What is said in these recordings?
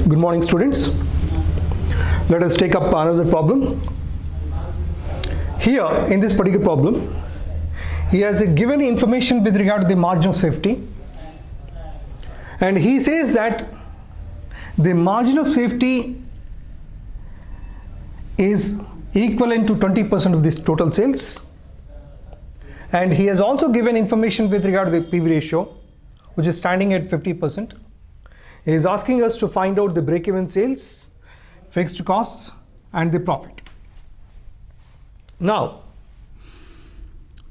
Good morning, students. Let us take up another problem. Here in this particular problem, he has given information with regard to the margin of safety, and he says that the margin of safety is equivalent to 20% of this total sales, and he has also given information with regard to the PV ratio, which is standing at 50%. He is asking us to find out the break-even sales, fixed costs, and the profit. Now,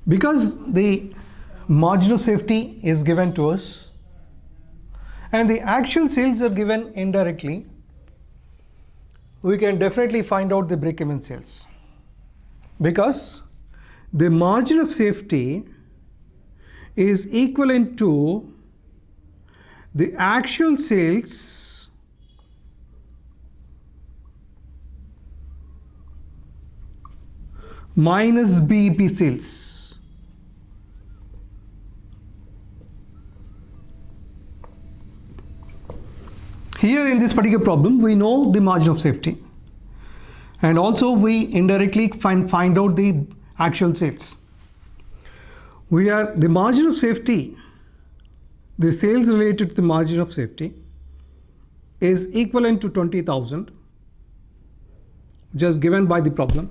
because the margin of safety is given to us and the actual sales are given indirectly, we can definitely find out the break-even sales, because the margin of safety is equivalent to the actual sales minus BEP sales. Here in this particular problem, we know the margin of safety, and also we indirectly find out the actual sales. The margin of safety, the sales related to the margin of safety is equivalent to 20,000, just given by the problem.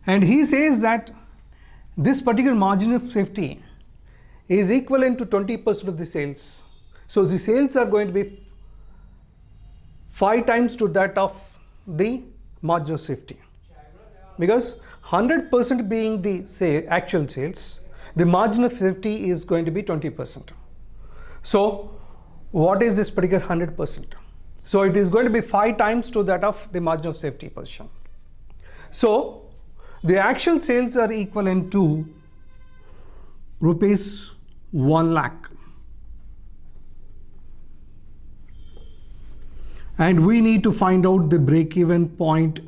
And he says that this particular margin of safety is equivalent to 20% of the sales. So the sales are going to be 5 times to that of the margin of safety, because 100% being the actual sales, the margin of safety is going to be 20%. So what is this particular 100%? So it is going to be 5 times to that of the margin of safety position. So the actual sales are equivalent to rupees 1 lakh. And we need to find out the break-even point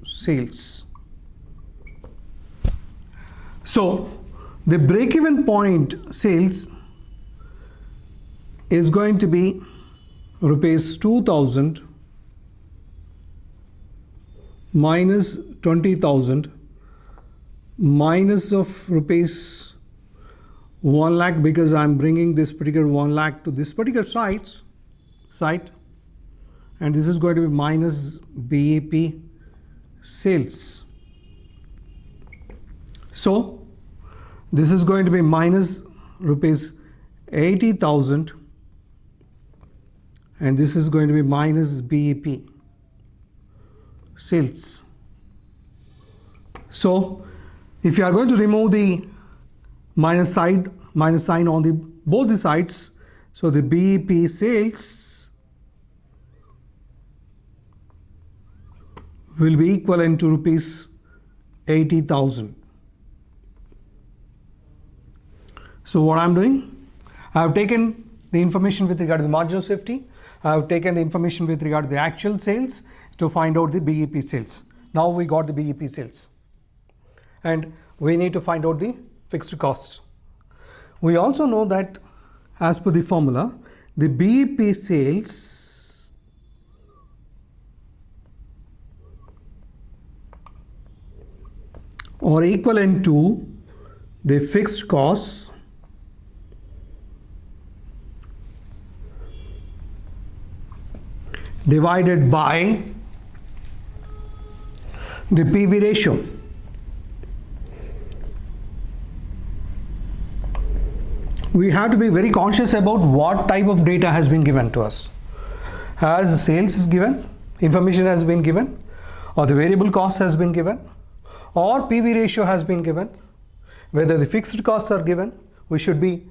sales. So the break-even point sales is going to be rupees 2,000 minus 20,000 minus of rupees 1 lakh, because I am bringing this particular 1 lakh to this particular site, and this is going to be minus BEP sales. So this is going to be minus rupees 80,000, and this is going to be minus BEP sales. So if you are going to remove the minus sign on both the sides, so the BEP sales will be equivalent to rupees 80,000. So what I am doing, I have taken the information with regard to the margin of safety, I have taken the information with regard to the actual sales to find out the BEP sales. Now we got the BEP sales, and we need to find out the fixed costs. We also know that as per the formula, the BEP sales are equivalent to the fixed costs divided by the PV ratio. We have to be very conscious about what type of data has been given to us. As sales is given, information has been given, or the variable cost has been given, or PV ratio has been given, whether the fixed costs are given, we should be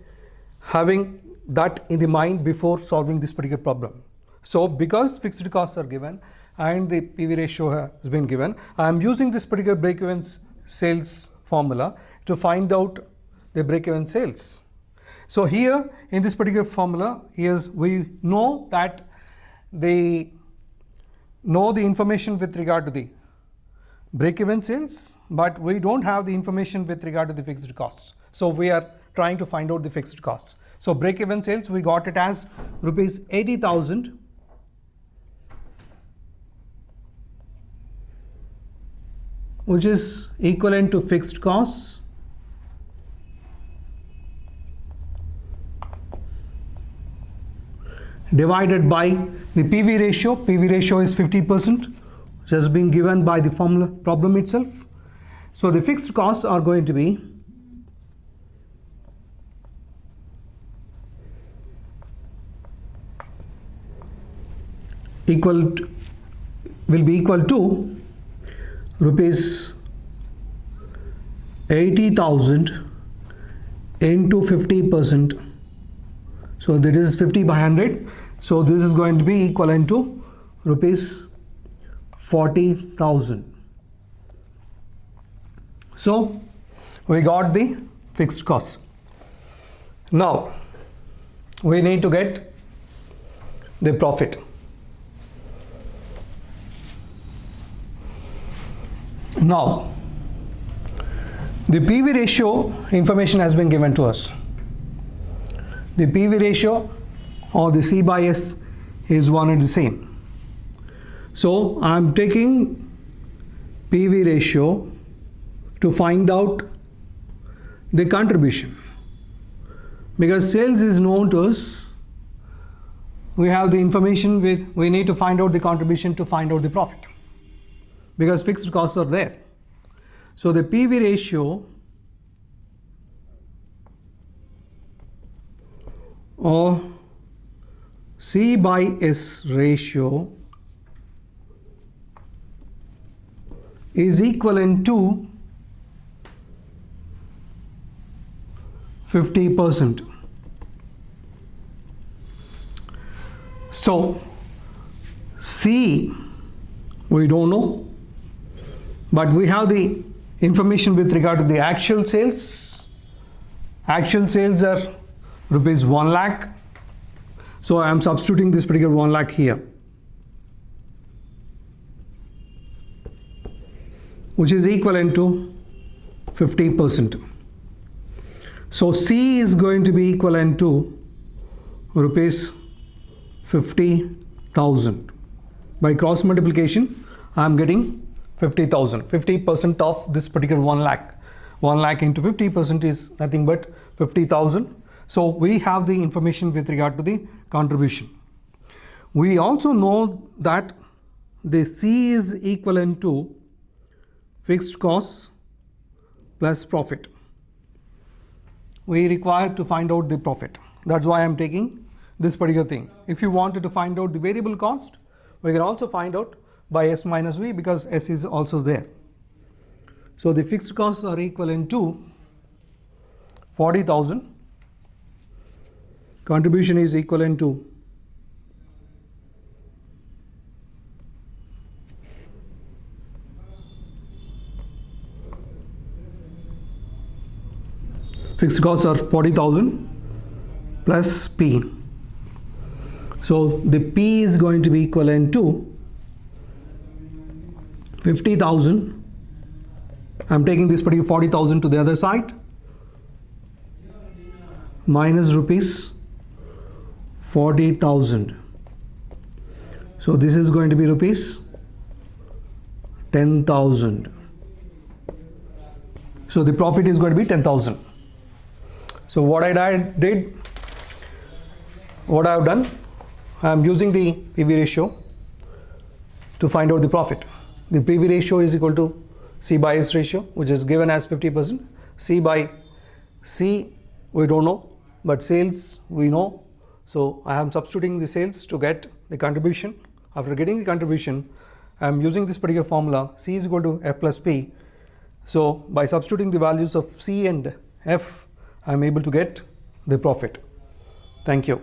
having that in the mind before solving this particular problem. So because fixed costs are given and the PV ratio has been given, I am using this particular break-even sales formula to find out the break-even sales. So here in this particular formula, we know that the information with regard to the break-even sales, but we don't have the information with regard to the fixed costs. So we are trying to find out the fixed costs. So break-even sales, we got it as rupees 80,000 which is equivalent to fixed costs divided by the PV ratio. PV ratio is 50%, which has been given by the formula problem itself. So the fixed costs are going to be will be equal to rupees 80,000 into 50%. So that is 50 by 100. So this is going to be equivalent to rupees 40,000. So we got the fixed cost. Now we need to get the profit. Now the PV ratio information has been given to us. The PV ratio or the C by S is one and the same. So I am taking PV ratio to find out the contribution, because sales is known to us. We have the information we need to find out the contribution to find out the profit, because fixed costs are there. So the PV ratio or C by S ratio is equivalent to 50%. So C we don't know, but we have the information with regard to the actual sales. Actual sales are rupees 1 lakh. So I am substituting this particular 1 lakh here, which is equivalent to 50%. So C is going to be equivalent to rupees 50,000. By cross multiplication, I am getting 50,000. 50% of this particular 1 lakh. 1 lakh into 50% is nothing but 50,000. So we have the information with regard to the contribution. We also know that the C is equivalent to fixed costs plus profit. We require to find out the profit. That's why I am taking this particular thing. If you wanted to find out the variable cost, we can also find out by S minus V, because S is also there. So the fixed costs are equivalent to 40,000. Contribution is equivalent to fixed costs are 40,000 plus P. So the P is going to be equivalent to 50,000. I'm taking this particular 40,000 to the other side, minus rupees 40,000. So this is going to be rupees 10,000. So the profit is going to be 10,000. So what I have done, I am using the PV ratio to find out the profit. The PV ratio is equal to C by S ratio, which is given as 50%. C by C we don't know, but sales we know. So I am substituting the sales to get the contribution. After getting the contribution, I am using this particular formula, C is equal to F plus P. So by substituting the values of C and F, I am able to get the profit. Thank you.